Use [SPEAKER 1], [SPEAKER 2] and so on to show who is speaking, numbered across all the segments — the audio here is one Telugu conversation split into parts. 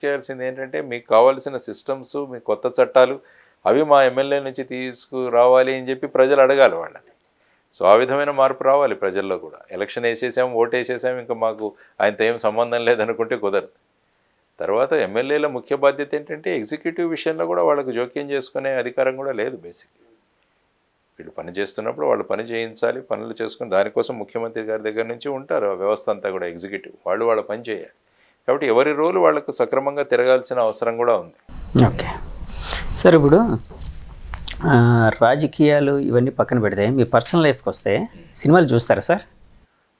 [SPEAKER 1] చేయాల్సింది ఏంటంటే మీకు కావాల్సిన సిస్టమ్స్, మీ కొత్త చట్టాలు అవి మా ఎమ్మెల్యే నుంచి తీసుకురావాలి అని చెప్పి ప్రజలు అడగాలి వాళ్ళని. సో ఆ విధమైన మార్పు రావాలి ప్రజల్లో కూడా. ఎలక్షన్ వేసేసాము, ఓటు వేసేసాము, ఇంకా మాకు ఆయనతో ఏం సంబంధం లేదనుకుంటే కుదరదు. తర్వాత ఎమ్మెల్యేల ముఖ్య బాధ్యత ఏంటంటే ఎగ్జిక్యూటివ్ విషయంలో కూడా వాళ్ళకు జోక్యం చేసుకునే అధికారం కూడా లేదు. బేసిక్ వీళ్ళు పని చేస్తున్నప్పుడు వాళ్ళు పని చేయించాలి, పనులు చేసుకుని దానికోసం ముఖ్యమంత్రి గారి దగ్గర నుంచి ఉంటారు ఆ వ్యవస్థ అంతా కూడా. ఎగ్జిక్యూటివ్ వాళ్ళు వాళ్ళ పని చేయాలి. కాబట్టి ఎవరి రోలు వాళ్ళకు సక్రమంగా తిరగాల్సిన అవసరం కూడా ఉంది.
[SPEAKER 2] ఓకే సార్, ఇప్పుడు రాజకీయాలు ఇవన్నీ పక్కన పెడితే మీ పర్సనల్ లైఫ్కి వస్తే సినిమాలు చూస్తారా సార్?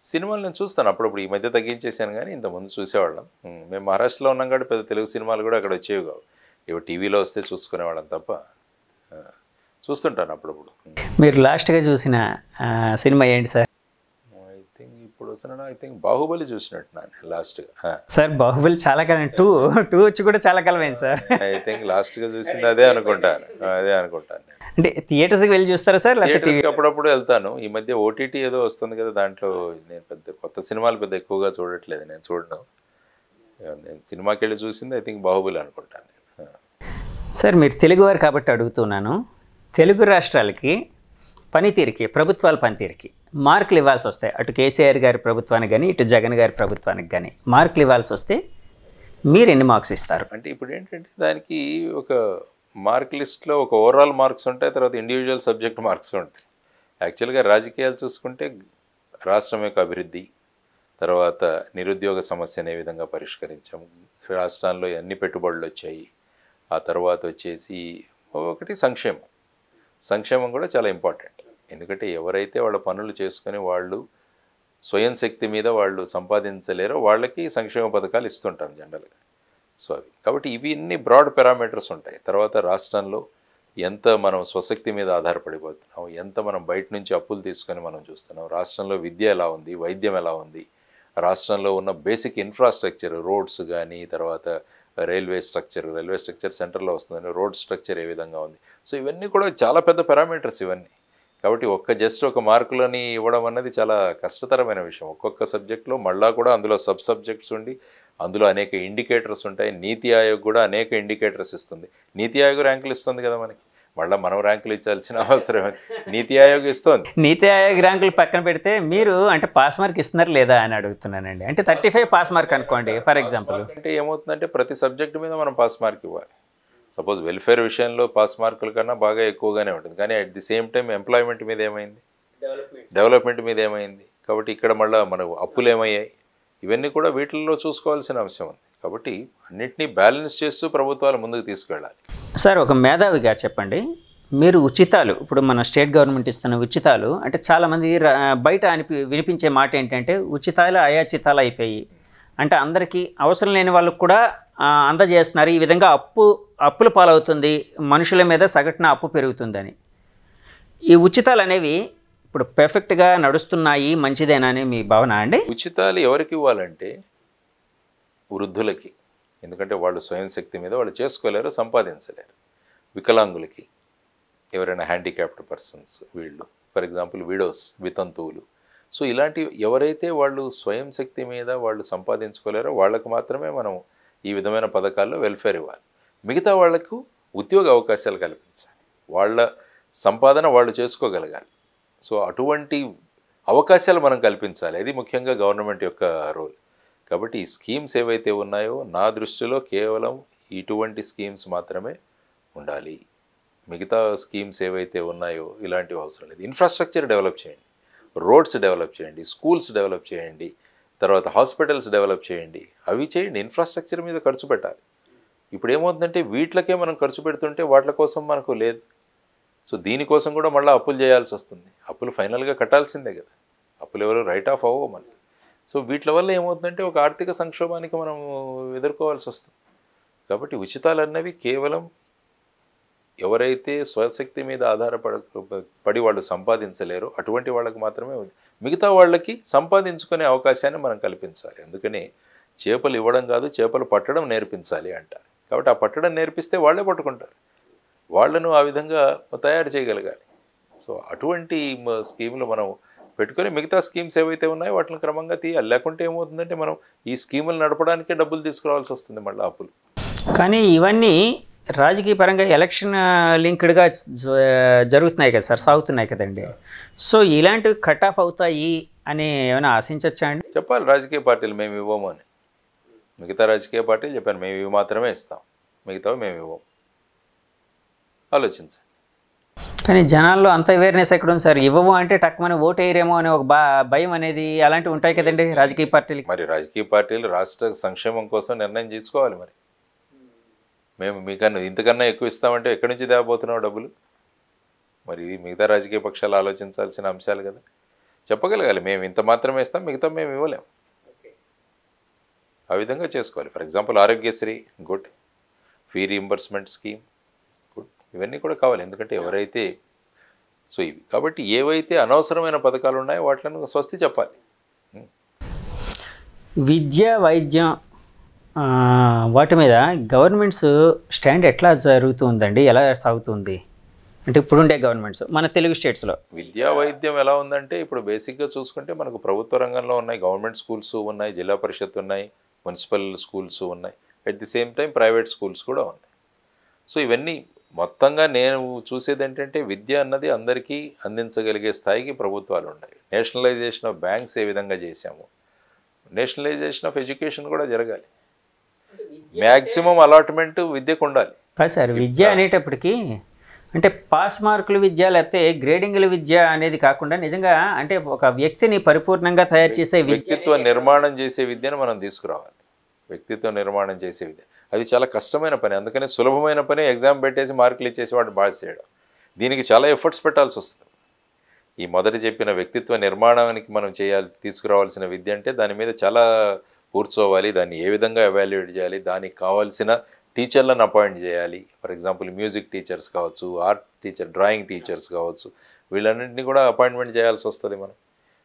[SPEAKER 1] సినిమాలు నేను చూస్తాను అప్పుడప్పుడు. ఈ మధ్య తగ్గించేసాను, కానీ ఇంతకుముందు చూసేవాళ్ళం. మేము మహారాష్ట్రలో ఉన్నాం కాబట్టి పెద్ద తెలుగు సినిమాలు కూడా అక్కడ వచ్చేవి కావు. ఇవి టీవీలో వస్తే చూసుకునేవాళ్ళం తప్ప. చూస్తుంటాను అప్పుడప్పుడు.
[SPEAKER 2] మీరు లాస్ట్గా చూసిన సినిమా ఏంటి సార్?
[SPEAKER 1] ఐ థింక్ ఇప్పుడు వచ్చిన బాహుబలి చూసినట్టున్నాను లాస్ట్గా.
[SPEAKER 2] సార్ బాహుబలి చాలా కాలం, టూ వచ్చి కూడా చాలా కాలం అయింది సార్.
[SPEAKER 1] ఐ థింక్ లాస్ట్గా చూసింది అదే అనుకుంటాను.
[SPEAKER 2] అంటే థియేటర్స్కి వెళ్ళి చూస్తారా సార్?
[SPEAKER 1] థియేటర్స్కి అప్పుడప్పుడు వెళ్తాను. ఈ మధ్య ఓటీటీ ఏదో వస్తుంది కదా, దాంట్లో నేను కొత్త సినిమాలు పెద్ద ఎక్కువగా చూడట్లేదు. నేను చూడడం, నేను సినిమాకి వెళ్ళి చూసింది ఐ థింక్ బాహుబలి అనుకుంటాను.
[SPEAKER 2] సార్ మీరు తెలుగువారు కాబట్టి అడుగుతున్నాను, తెలుగు రాష్ట్రాలకి పనితీరుకి, ప్రభుత్వాల పనితీరుకి మార్కులు ఇవ్వాల్సి వస్తాయి, అటు కేసీఆర్ గారి ప్రభుత్వానికి కానీ ఇటు జగన్ గారి ప్రభుత్వానికి కానీ మార్కులు ఇవ్వాల్సి వస్తే మీరు ఎన్ని మార్క్స్ ఇస్తారు?
[SPEAKER 1] అంటే ఇప్పుడు ఏంటంటే దానికి ఒక మార్క్ లిస్ట్లో ఒక ఓవరాల్ మార్క్స్ ఉంటాయి, తర్వాత ఇండివిజువల్ సబ్జెక్ట్ మార్క్స్ ఉంటాయి. యాక్చువల్గా రాజకీయాలు చూసుకుంటే రాష్ట్రం యొక్క అభివృద్ధి, తర్వాత నిరుద్యోగ సమస్యను ఏ విధంగా పరిష్కరించాము, రాష్ట్రాల్లో ఎన్ని పెట్టుబడులు వచ్చాయి, ఆ తర్వాత వచ్చేసి ఒకటి సంక్షేమం కూడా చాలా ఇంపార్టెంట్. ఎందుకంటే ఎవరైతే వాళ్ళ పనులు చేసుకొని వాళ్ళు స్వయం శక్తి మీద వాళ్ళు సంపాదించలేరో వాళ్ళకి సంక్షేమ పథకాలు ఇస్తుంటాం జనరల్గా. సో అవి కాబట్టి ఇవి అన్ని బ్రాడ్ పారామీటర్స్ ఉంటాయి. తర్వాత రాష్ట్రంలో ఎంత మనం స్వశక్తి మీద ఆధారపడిపోతున్నాం, ఎంత మనం బయట నుంచి అప్పులు తీసుకొని మనం చూస్తున్నాం, రాష్ట్రంలో విద్య ఎలా ఉంది, వైద్యం ఎలా ఉంది, రాష్ట్రంలో ఉన్న బేసిక్ ఇన్ఫ్రాస్ట్రక్చర్, రోడ్స్ కానీ, తర్వాత రైల్వే స్ట్రక్చర్ సెంటర్లో వస్తుంది, రోడ్ స్ట్రక్చర్ ఏ విధంగా ఉంది. సో ఇవన్నీ కూడా చాలా పెద్ద పారామీటర్స్ ఇవన్నీ. కాబట్టి జస్ట్ ఒక మార్కులని ఇవ్వడం అన్నది చాలా కష్టతరమైన విషయం. ఒక్కొక్క సబ్జెక్ట్లో మళ్ళా కూడా అందులో సబ్ సబ్జెక్ట్స్ ఉండి అందులో అనేక ఇండికేటర్స్ ఉంటాయి. నీతి ఆయోగ్ కూడా అనేక ఇండికేటర్స్ ఇస్తుంది. నీతి ఆయోగ్ ర్యాంకులు ఇస్తుంది కదా మనకి, మళ్ళీ మనం ర్యాంకులు ఇచ్చాల్సిన అవసరం నీతి ఆయోగ్ ఇస్తుంది.
[SPEAKER 2] నీతి ఆయోగ్ ర్యాంకులు పక్కన పెడితే మీరు అంటే పాస్ మార్క్ ఇస్తున్నారు లేదా అని అడుగుతున్నానండి. అంటే 35 పాస్ మార్క్ అనుకోండి ఫర్ ఎగ్జాంపుల్.
[SPEAKER 1] అంటే ఏమవుతుందంటే ప్రతి సబ్జెక్టు మీద మనం పాస్ మార్క్ ఇవ్వాలి. సపోజ్ వెల్ఫేర్ విషయంలో పాస్ మార్కుల కన్నా బాగా ఎక్కువగానే ఉంటుంది, కానీ at the same time employment మీద ఏమైంది, డెవలప్మెంట్ మీద ఏమైంది, కాబట్టి ఇక్కడ మళ్ళీ మనకు అప్పులు ఏమయ్యాయి, ఇవన్నీ కూడా వీటిల్లో చూసుకోవాల్సిన అంశం ఉంది. కాబట్టి అన్నింటినీ బ్యాలెన్స్ చేస్తూ ప్రభుత్వాలు ముందుకు తీసుకెళ్ళాలి.
[SPEAKER 2] సార్ ఒక మేధావిగా చెప్పండి, మీరు ఉచితాలు, ఇప్పుడు మన స్టేట్ గవర్నమెంట్ ఇస్తున్న ఉచితాలు అంటే చాలామంది బయట వినిపించే మాట ఏంటంటే ఉచితాలు అయాచితాలు అయిపోయి, అంటే అందరికీ అవసరం లేని వాళ్ళకు కూడా అందజేస్తున్నారు, ఈ విధంగా అప్పుల పాలవుతుంది, మనుషుల మీద సగటున అప్పు పెరుగుతుందని. ఈ ఉచితాలు అనేవి ఇప్పుడు పర్ఫెక్ట్గా నడుస్తున్నాయి, మంచిదేనా అని మీ భావన అండి?
[SPEAKER 1] ఉచితాలు ఎవరికి ఇవ్వాలంటే వృద్ధులకి, ఎందుకంటే వాళ్ళు స్వయం శక్తి మీద వాళ్ళు చేసుకోలేరు, సంపాదించలేరు. వికలాంగులకి, ఎవరైనా హ్యాండిక్యాప్డ్ పర్సన్స్, వీళ్ళు ఫర్ ఎగ్జాంపుల్ విడోస్, వితంతువులు. సో ఇలాంటి ఎవరైతే వాళ్ళు స్వయం శక్తి మీద వాళ్ళు సంపాదించుకోలేరో వాళ్ళకు మాత్రమే మనం ఈ విధమైన పథకాల్లో వెల్ఫేర్ ఇవ్వాలి. మిగతా వాళ్లకు ఉద్యోగ అవకాశాలు కల్పించాలి, వాళ్ళ సంపాదన వాళ్ళు చేసుకోగలగాలి. సో అటువంటి అవకాశాలు మనం కల్పించాలి, అది ముఖ్యంగా గవర్నమెంట్ యొక్క రోల్. కాబట్టి ఈ స్కీమ్స్ ఏవైతే ఉన్నాయో నా దృష్టిలో కేవలం ఇటువంటి స్కీమ్స్ మాత్రమే ఉండాలి. మిగతా స్కీమ్స్ ఏవైతే ఉన్నాయో ఇలాంటివి అవసరం లేదు. ఇన్ఫ్రాస్ట్రక్చర్ డెవలప్ చేయండి, రోడ్స్ డెవలప్ చేయండి, స్కూల్స్ డెవలప్ చేయండి, తర్వాత హాస్పిటల్స్ డెవలప్ చేయండి, అవి చేయండి. ఇన్ఫ్రాస్ట్రక్చర్ మీద ఖర్చు పెట్టాలి. ఇప్పుడు ఏమవుతుందంటే వీటికే మనం ఖర్చు పెడుతుంటే వాటి కోసం మనకు లేదు. సో దీనికోసం కూడా మళ్ళీ అప్పులు చేయాల్సి వస్తుంది. అప్పులు ఫైనల్గా కట్టాల్సిందే కదా, అప్పులు ఎవరు రైట్ ఆఫ్ అవ్వవు మనకి. సో వీటి వల్ల ఏమవుతుందంటే ఒక ఆర్థిక సంక్షోభానికి మనం ఎదుర్కోవాల్సి వస్తుంది. కాబట్టి ఉచితాలు అన్నవి కేవలం ఎవరైతే స్వశక్తి మీద ఆధారపడి వాళ్ళు సంపాదించలేరో అటువంటి వాళ్ళకి మాత్రమే ఉంది. మిగతా వాళ్ళకి సంపాదించుకునే అవకాశాన్ని మనం కల్పించాలి. అందుకని చేపలు ఇవ్వడం కాదు, చేపలు పట్టడం నేర్పించాలి అంటారు. కాబట్టి ఆ పట్టడం నేర్పిస్తే వాళ్ళే పట్టుకుంటారు, వాళ్లను ఆ విధంగా తయారు చేయగలగాలి. సో అటువంటి స్కీములు మనం పెట్టుకొని మిగతా స్కీమ్స్ ఏవైతే ఉన్నాయో వాటిని క్రమంగా తీయాలి. లేకుంటే ఏమవుతుందంటే మనం ఈ స్కీములు నడపడానికే డబ్బులు తీసుకురావాల్సి వస్తుంది, మళ్ళీ అప్పులు.
[SPEAKER 2] కానీ ఇవన్నీ రాజకీయ పరంగా ఎలక్షన్ లింక్డ్గా జరుగుతున్నాయి కదా సార్, సాగుతున్నాయి కదండి. సో ఇలాంటివి కట్ ఆఫ్ అవుతాయి అని ఏమైనా ఆశించవచ్చా అండి?
[SPEAKER 1] చెప్పాలి రాజకీయ పార్టీలు మేము ఇవ్వము అని. మిగతా రాజకీయ పార్టీలు చెప్పాను మేము ఇవి మాత్రమే ఇస్తాం, మిగతావి మేము ఇవ్వము. ఆలోచించండి.
[SPEAKER 2] కానీ జనాల్లో అంత అవేర్నెస్ ఎక్కడ ఉంది సార్? ఇవ్వము అంటే టక్మని ఓటు వేయరేమో అనే ఒక భయం అనేది అలాంటివి ఉంటాయి కదండి రాజకీయ పార్టీలకి.
[SPEAKER 1] మరి రాజకీయ పార్టీలు రాష్ట్ర సంక్షేమం కోసం నిర్ణయం తీసుకోవాలి. మరి మేము మీకన్నా ఇంతకన్నా ఎక్కువ ఇస్తామంటే ఎక్కడి నుంచి తేబోతున్నావు డబ్బులు? మరి ఇది మిగతా రాజకీయ పక్షాలు ఆలోచించాల్సిన అంశాలు కదా. చెప్పగలగాలి మేము ఇంత మాత్రమే ఇస్తాం, మిగతా మేము ఇవ్వలేము. ఆ విధంగా చేసుకోవాలి. For example Aarogyasri good, fee reimbursement scheme good, ఇవన్నీ కూడా కావాలి. ఎందుకంటే ఎవరైతే సో ఇవి కాబట్టి ఏవైతే అనవసరమైన పథకాలు ఉన్నాయో వాటిని స్వస్తి చెప్పాలి.
[SPEAKER 2] విద్య, వైద్యం వాటి మీద గవర్నమెంట్స్ స్టాండ్ ఎట్లా జరుగుతుందండి, ఎలా సాగుతుంది అంటే ఇప్పుడుండే గవర్నమెంట్స్ మన తెలుగు స్టేట్స్లో?
[SPEAKER 1] విద్యా వైద్యం ఎలా ఉందంటే ఇప్పుడు బేసిక్గా చూసుకుంటే మనకు ప్రభుత్వ రంగంలో ఉన్నాయి, గవర్నమెంట్ స్కూల్స్ ఉన్నాయి, జిల్లా పరిషత్ ఉన్నాయి, మున్సిపల్ స్కూల్స్ ఉన్నాయి, at the same time private schools కూడా ఉన్నాయి. సో ఇవన్నీ మొత్తంగా నేను చూసేది ఏంటంటే విద్య అన్నది అందరికీ అందించగలిగే స్థాయికి ప్రభుత్వాలు ఉన్నాయి. నేషనలైజేషన్ ఆఫ్ బ్యాంక్స్ ఏ విధంగా చేశాము, నేషనలైజేషన్ ఆఫ్ ఎడ్యుకేషన్ కూడా జరగాలి. మ్యాక్సిమం అలాట్మెంట్ విద్యకు ఉండాలి.
[SPEAKER 2] కాదు సార్, విద్య అనేటప్పటికీ అంటే పాస్ మార్కుల విద్య లేకపోతే గ్రేడింగ్ల విద్య అనేది కాకుండా నిజంగా అంటే ఒక వ్యక్తిని పరిపూర్ణంగా తయారు చేసే
[SPEAKER 1] వ్యక్తిత్వ నిర్మాణం చేసే విద్యను మనం తీసుకురావాలి. వ్యక్తిత్వ నిర్మాణం చేసే విద్య అది చాలా కష్టమైన పని. అందుకని సులభమైన పని ఎగ్జామ్ పెట్టేసి మార్కులు ఇచ్చేసి వాటిని పాస్ చేయడం. దీనికి చాలా ఎఫర్ట్స్ పెట్టాల్సి వస్తుంది. ఈ మొదటి చెప్పిన వ్యక్తిత్వ నిర్మాణానికి మనం తీసుకురావాల్సిన విద్య అంటే దాని మీద చాలా కూర్చోవాలి, దాన్ని ఏ విధంగా ఎవాల్యుయేట్ చేయాలి, దానికి కావాల్సిన టీచర్లను అపాయింట్ చేయాలి. ఫర్ ఎగ్జాంపుల్ మ్యూజిక్ టీచర్స్ కావచ్చు, ఆర్ట్ టీచర్, డ్రాయింగ్ టీచర్స్ కావచ్చు, వీళ్ళన్నింటినీ కూడా అపాయింట్మెంట్ చేయాల్సి వస్తుంది మనం.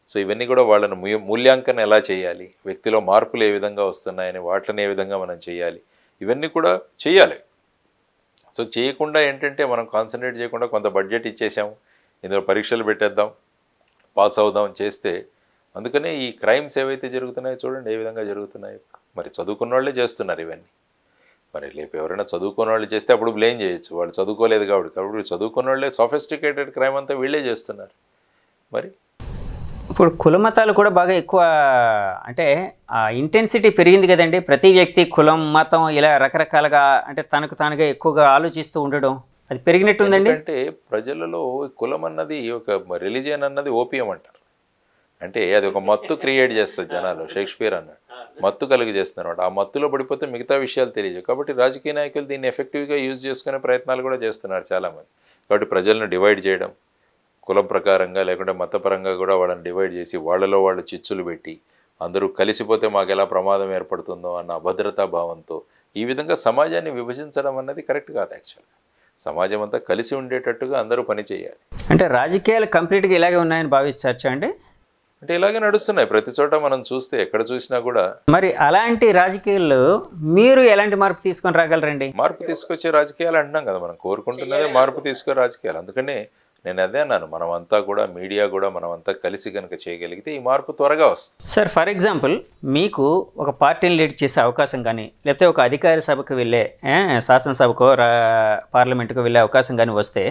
[SPEAKER 1] సో ఇవన్నీ కూడా వాళ్ళను మూల్యాంకనం ఎలా చేయాలి, వ్యక్తిలో మార్పులు ఏ విధంగా వస్తున్నాయని వాటిని ఏ విధంగా మనం చేయాలి, ఇవన్నీ కూడా చేయాలి. సో చేయకుండా ఏంటంటే మనం కాన్సన్ట్రేట్ చేయకుండా కొంత బడ్జెట్ ఇచ్చేసాము, ఇందులో పరీక్షలు పెట్టేద్దాం, పాస్ అవుదాం చేస్తే అందుకనే ఈ క్రైమ్స్ ఏవైతే జరుగుతున్నాయో చూడండి ఏ విధంగా జరుగుతున్నాయో. మరి చదువుకున్న వాళ్ళే చేస్తున్నారు ఇవన్నీ. మరి రేపు ఎవరైనా చదువుకున్న వాళ్ళు చేస్తే అప్పుడు బ్లేమ్ చేయొచ్చు, వాళ్ళు చదువుకోలేదు కాబట్టి చదువుకున్న వాళ్ళే సోఫిస్టికేటెడ్ క్రైమ్ అంతా వీళ్ళే చేస్తున్నారు. మరి
[SPEAKER 2] ఇప్పుడు కుల మతాలు కూడా బాగా ఎక్కువ అంటే ఇంటెన్సిటీ పెరిగింది కదండి. ప్రతి వ్యక్తి కులం, మతం ఇలా రకరకాలుగా అంటే తనకు తానుగా ఎక్కువగా ఆలోచిస్తూ ఉండడం అది పెరిగినట్టుందండి.
[SPEAKER 1] అంటే ప్రజలలో కులం అన్నది ఒక రిలీజియన్ అన్నది ఓపియం అంటారు. అంటే అది ఒక మత్తు క్రియేట్ చేస్తుంది జనాలు. షేక్స్పియర్ అన్నాడు మత్తు కలిగి చేస్తున్నారు. ఆ మత్తులో పడిపోతే మిగతా విషయాలు తెలియదు. కాబట్టి రాజకీయ నాయకులు దీన్ని ఎఫెక్టివ్గా యూజ్ చేసుకునే ప్రయత్నాలు కూడా చేస్తున్నారు చాలామంది. కాబట్టి ప్రజలను డివైడ్ చేయడం, కులం ప్రకారంగా లేకుంటే మతపరంగా కూడా వాళ్ళని డివైడ్ చేసి వాళ్ళలో వాళ్ళు చిచ్చులు పెట్టి అందరూ కలిసిపోతే మాకు ఎలా ప్రమాదం ఏర్పడుతుందో అన్న అభద్రతా భావంతో ఈ విధంగా సమాజాన్ని విభజించడం అన్నది కరెక్ట్ కాదు. యాక్చువల్గా సమాజం అంతా కలిసి ఉండేటట్టుగా అందరూ పని చేయాలి.
[SPEAKER 2] అంటే రాజకీయాలు కంప్లీట్గా ఇలాగే ఉన్నాయని భావించవచ్చా అండి?
[SPEAKER 1] అంటే ఇలాగే నడుస్తున్నాయి ప్రతి చోట మనం చూస్తే, ఎక్కడ చూసినా కూడా.
[SPEAKER 2] మరి అలాంటి రాజకీయాల్లో మీరు ఎలాంటి మార్పు తీసుకొని రాగలరండి?
[SPEAKER 1] మార్పు తీసుకొచ్చే రాజకీయాలు అంటున్నాం కదా, మనం కోరుకుంటున్నదే మార్పు తీసుకునే రాజకీయాలు. అందుకనే నేను అదే అన్నాను, మనమంతా కూడా మీడియా కూడా మనమంతా కలిసి కనుక చేయగలిగితే ఈ మార్పు త్వరగా వస్తుంది.
[SPEAKER 2] సార్ ఫర్ ఎగ్జాంపుల్ మీకు ఒక పార్టీని లీడ్ చేసే అవకాశం కానీ లేకపోతే ఒక అధికార సభకు వెళ్ళే శాసనసభకో పార్లమెంటుకో వెళ్ళే అవకాశం కానీ వస్తే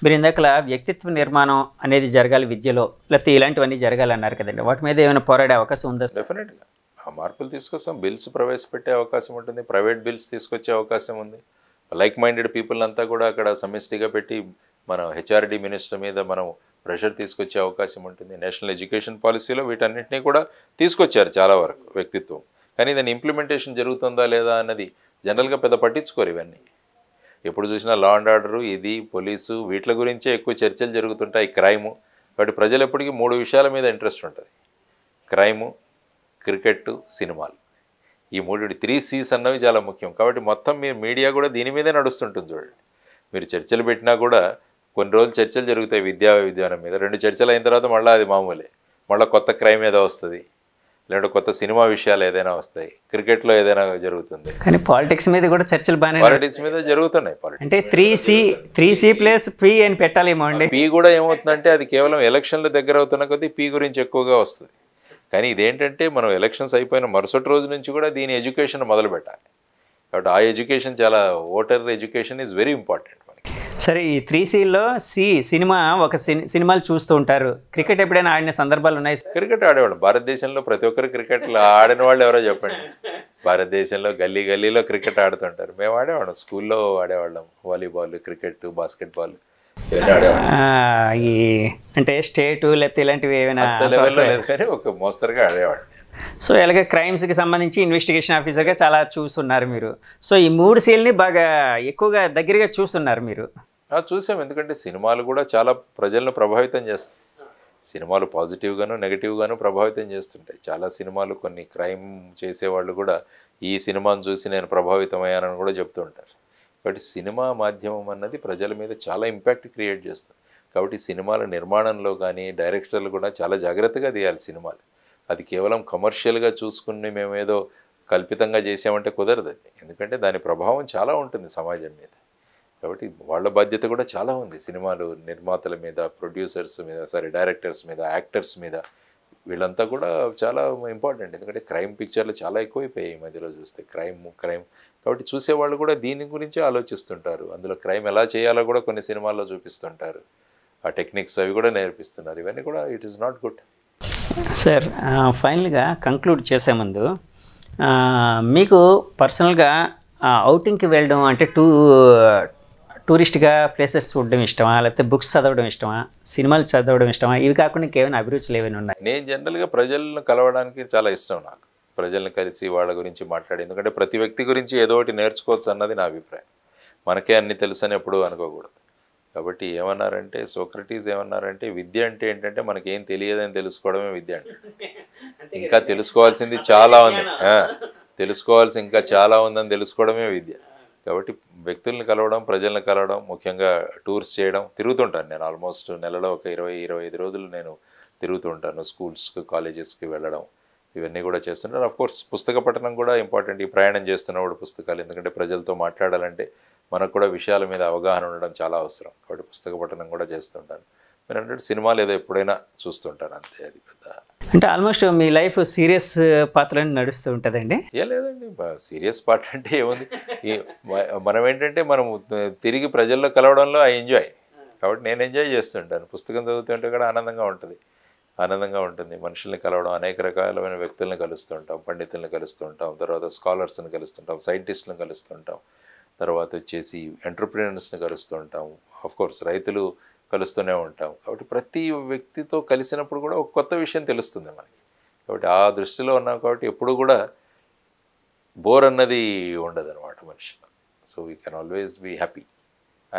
[SPEAKER 2] మీరు ఇందాక వ్యక్తిత్వ నిర్మాణం అనేది జరగాలి విద్యలో లేకపోతే ఇలాంటివన్నీ జరగాలన్నారు కదండి, వాటి మీద ఏమైనా పోరాడే అవకాశం ఉందా?
[SPEAKER 1] డెఫినెట్గా ఆ మార్పులు తీసుకొస్తాం. బిల్స్ ప్రవేశపెట్టే అవకాశం ఉంటుంది, ప్రైవేట్ బిల్స్ తీసుకొచ్చే అవకాశం ఉంది. లైక్ మైండెడ్ పీపుల్ అంతా కూడా అక్కడ సమిష్టిగా పెట్టి మనం హెచ్ఆర్డి మినిస్టర్ మీద మనం ప్రెషర్ తీసుకొచ్చే అవకాశం ఉంటుంది. నేషనల్ ఎడ్యుకేషన్ పాలసీలో వీటన్నిటినీ కూడా తీసుకొచ్చారు చాలా వరకు వ్యక్తిత్వం. కానీ దాని ఇంప్లిమెంటేషన్ జరుగుతుందా లేదా అన్నది జనరల్గా పెద్ద పట్టించుకోరు. ఇవన్నీ ఎప్పుడు చూసినా లా అండ్ ఆర్డరు, ఇది పోలీసు, వీటి గురించే ఎక్కువ చర్చలు జరుగుతుంటాయి. క్రైము, కాబట్టి ప్రజలు ఎప్పటికీ 3 విషయాల మీద ఇంట్రెస్ట్ ఉంటుంది: క్రైము, క్రికెట్, సినిమాలు. ఈ 3 C's అన్నవి చాలా ముఖ్యం. కాబట్టి మొత్తం మీడియా కూడా దీని మీదే నడుస్తుంటుంది. చూడండి, మీరు చర్చలు పెట్టినా కూడా కొన్ని రోజులు చర్చలు జరుగుతాయి విద్యానం మీద, 2 చర్చలు అయిన తర్వాత మళ్ళీ అది మామూలే, మళ్ళీ కొత్త క్రైమ్ ఏదో వస్తుంది, లేదంటే కొత్త సినిమా విషయాలు ఏదైనా వస్తాయి, క్రికెట్లో ఏదైనా జరుగుతుంది.
[SPEAKER 2] కానీ పాలిటిక్స్ మీద కూడా చర్చలు బాగానే,
[SPEAKER 1] పాలిటిక్స్ మీద జరుగుతున్నాయి.
[SPEAKER 2] అంటే 3C+P అని పెట్టాలేమో అండి.
[SPEAKER 1] పీ కూడా ఏమవుతుందంటే అది కేవలం ఎలక్షన్లు దగ్గర అవుతున్న కొద్దీ పీ గురించి ఎక్కువగా వస్తుంది. కానీ ఇదేంటంటే మనం ఎలక్షన్స్ అయిపోయిన మరుసటి రోజు నుంచి కూడా దీని ఎడ్యుకేషన్ మొదలు పెట్టాలి. కాబట్టి ఆ ఎడ్యుకేషన్ చాలా, voter education is very important మనకి.
[SPEAKER 2] సరే, ఈ 3Cలో సినిమా ఒక సినిమాలు చూస్తూ ఉంటారు. క్రికెట్ ఎప్పుడైనా ఆడిన సందర్భాలు ఉన్నాయి?
[SPEAKER 1] క్రికెట్ ఆడేవాడు. భారతదేశంలో ప్రతి ఒక్కరు క్రికెట్లో ఆడిన వాళ్ళు ఎవరో చెప్పండి. భారతదేశంలో గల్లీ గల్లీలో క్రికెట్ ఆడుతుంటారు. మేము ఆడేవాళ్ళం, స్కూల్లో ఆడేవాళ్ళం. వాలీబాల్, క్రికెట్, బాస్కెట్బాల్ ఇవన్నీ ఆడేవాళ్ళం.
[SPEAKER 2] ఈ అంటే స్టేటు లేకపోతే ఇలాంటివి ఏమైనా
[SPEAKER 1] లెవెల్లో లేదు కానీ ఒక మోస్తరుగా ఆడేవాడు.
[SPEAKER 2] సో ఇలాగే క్రైమ్స్కి సంబంధించి ఇన్వెస్టిగేషన్ ఆఫీసర్గా చాలా చూస్తున్నారు మీరు. సో ఈ 3Cల్ని బాగా ఎక్కువగా దగ్గరగా చూస్తున్నారు మీరు.
[SPEAKER 1] చూసాం, ఎందుకంటే సినిమాలు కూడా చాలా ప్రజలను ప్రభావితం చేస్తాయి. సినిమాలు పాజిటివ్గాను నెగిటివ్గాను ప్రభావితం చేస్తుంటాయి. చాలా సినిమాలు కొన్ని క్రైమ్ చేసేవాళ్ళు కూడా ఈ సినిమాను చూసి నేను ప్రభావితమయ్యానని కూడా చెప్తూ ఉంటారు. కాబట్టి సినిమా మాధ్యమం అన్నది ప్రజల మీద చాలా ఇంపాక్ట్ క్రియేట్ చేస్తుంది. కాబట్టి సినిమాల నిర్మాణంలో కానీ డైరెక్టర్లు కూడా చాలా జాగ్రత్తగా తీయాలి సినిమాలు. అది కేవలం కమర్షియల్గా చూసుకుని మేమేదో కల్పితంగా చేసామంటే కుదరదు అది. ఎందుకంటే దాని ప్రభావం చాలా ఉంటుంది సమాజం మీద. కాబట్టి వాళ్ళ బాధ్యత కూడా చాలా ఉంది సినిమాలు నిర్మాతల మీద, ప్రొడ్యూసర్స్ మీద, డైరెక్టర్స్ మీద, యాక్టర్స్ మీద. వీళ్ళంతా కూడా చాలా ఇంపార్టెంట్. ఎందుకంటే క్రైమ్ పిక్చర్లు చాలా ఎక్కువైపోయాయి ఈ మధ్యలో చూస్తే. క్రైమ్ కాబట్టి చూసేవాళ్ళు కూడా దీని గురించి ఆలోచిస్తుంటారు. అందులో క్రైమ్ ఎలా చేయాలో కూడా కొన్ని సినిమాల్లో చూపిస్తుంటారు. ఆ టెక్నిక్స్ అవి కూడా నేర్పిస్తున్నారు. ఇవన్నీ కూడా it is not good.
[SPEAKER 2] Sir, ఫైనల్గా కంక్లూడ్ చేసే ముందు మీకు పర్సనల్గా అవుటింగ్కి వెళ్ళడం అంటే టూరిస్ట్గా ప్లేసెస్ చూడడం ఇష్టమా, లేకపోతే బుక్స్ చదవడం ఇష్టమా, సినిమాలు చదవడం ఇష్టమా? ఇవి కాకుండా ఇంకేమైనా అభిరుచులు ఏమైనా ఉన్నాయి?
[SPEAKER 1] నేను జనరల్గా ప్రజలను కలవడానికి చాలా ఇష్టం. నాకు ప్రజలను కలిసి వాళ్ళ గురించి మాట్లాడి, ఎందుకంటే ప్రతి వ్యక్తి గురించి ఏదో ఒకటి నేర్చుకోవచ్చు అన్నది నా అభిప్రాయం. మనకే అన్ని తెలుసు అని ఎప్పుడూ అనుకోకూడదు. కాబట్టి ఏమన్నారంటే, సోక్రటీస్ ఏమన్నారంటే, విద్య అంటే ఏంటంటే మనకేం తెలియదని తెలుసుకోవడమే విద్య అంటే. ఇంకా తెలుసుకోవాల్సింది చాలా ఉంది, తెలుసుకోవాల్సి ఇంకా చాలా ఉందని తెలుసుకోవడమే విద్య. కాబట్టి వ్యక్తుల్ని కలవడం, ప్రజలను కలవడం, ముఖ్యంగా టూర్స్ చేయడం, తిరుగుతుంటాను నేను. ఆల్మోస్ట్ నెలలో ఒక 20-25 రోజులు నేను తిరుగుతూ ఉంటాను. స్కూల్స్కి, కాలేజెస్కి వెళ్ళడం, ఇవన్నీ కూడా చేస్తుంటాను. అఫ్కోర్స్ పుస్తక పఠనం కూడా ఇంపార్టెంట్. ఈ ప్రయాణం చేస్తున్నప్పుడు పుస్తకాలు, ఎందుకంటే ప్రజలతో మాట్లాడాలంటే మనకు కూడా విషయాల మీద అవగాహన ఉండడం చాలా అవసరం. కాబట్టి పుస్తక పఠనం కూడా చేస్తుంటాను. మీరు అంటే సినిమాలు ఏదో ఎప్పుడైనా చూస్తుంటాను, అంతే. అది పెద్ద
[SPEAKER 2] అంటే ఆల్మోస్ట్ మీ లైఫ్ సీరియస్ పాత్రని నడుస్తూ ఉంటుందండి?
[SPEAKER 1] ఏం లేదండి, సీరియస్ పార్ట్ అంటే ఏముంది. మనం ఏంటంటే మనం తిరిగి ప్రజల్లో కలవడంలో ఐ ఎంజాయ్. కాబట్టి నేను ఎంజాయ్ చేస్తుంటాను. పుస్తకం చదువుతుంటే కూడా ఆనందంగా ఉంటుంది. మనుషుల్ని కలవడం, అనేక రకాలైన వ్యక్తులను కలుస్తుంటాం, పండితులను కలుస్తుంటాం, తర్వాత స్కాలర్స్ని కలుస్తుంటాం, సైంటిస్టులను కలుస్తుంటాం, తర్వాత వచ్చేసి ఎంటర్‌ప్రెన్యూర్స్ని కలుస్తూ ఉంటాం, ఆఫ్కోర్స్ రైతులు కలుస్తూనే ఉంటాం. కాబట్టి ప్రతి వ్యక్తితో కలిసినప్పుడు కూడా ఒక కొత్త విషయం తెలుస్తుంది మనకి. కాబట్టి ఆ దృష్టిలో ఉన్నాం కాబట్టి ఎప్పుడు కూడా బోర్ అన్నది ఉండదన్నమాట మనిషిలో. So we can always be happy.